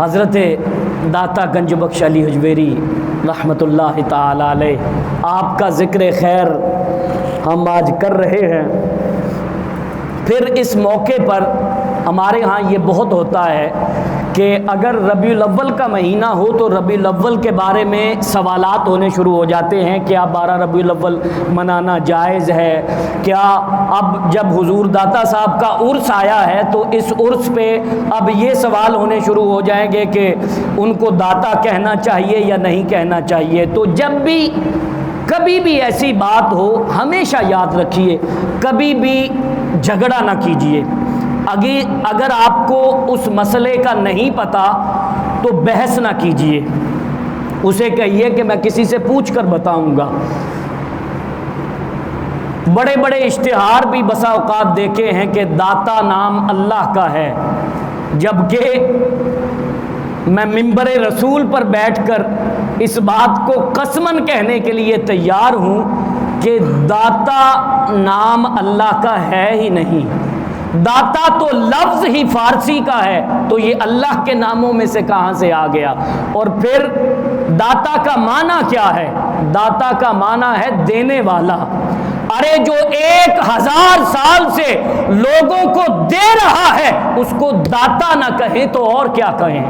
حضرت داتا گنج بخش علی حجویری رحمۃ اللہ تعالی علیہ، آپ کا ذکر خیر ہم آج کر رہے ہیں۔ پھر اس موقع پر ہمارے ہاں یہ بہت ہوتا ہے کہ اگر ربیع الاول کا مہینہ ہو تو ربیع الاول کے بارے میں سوالات ہونے شروع ہو جاتے ہیں۔ کیا 12 ربیع الاول منانا جائز ہے؟ کیا اب جب حضور داتا صاحب کا عرس آیا ہے تو اس عرس پہ اب یہ سوال ہونے شروع ہو جائیں گے کہ ان کو داتا کہنا چاہیے یا نہیں کہنا چاہیے؟ تو جب بھی کبھی بھی ایسی بات ہو ہمیشہ یاد رکھیے، کبھی بھی جھگڑا نہ کیجیے۔ اگر آپ کو اس مسئلے کا نہیں پتہ تو بحث نہ کیجیے، اسے کہیے کہ میں کسی سے پوچھ کر بتاؤں گا۔ بڑے بڑے اشتہار بھی بسا اوقات دیکھے ہیں کہ داتا نام اللہ کا ہے، جبکہ میں منبر رسول پر بیٹھ کر اس بات کو قسماً کہنے کے لیے تیار ہوں کہ داتا نام اللہ کا ہے ہی نہیں۔ داتا تو لفظ ہی فارسی کا ہے، تو یہ اللہ کے ناموں میں سے کہاں سے آ گیا؟ اور پھر داتا کا معنی کیا ہے؟ داتا کا معنی ہے دینے والا۔ ارے جو 1000 سال سے لوگوں کو دے رہا ہے اس کو داتا نہ کہیں تو اور کیا کہیں؟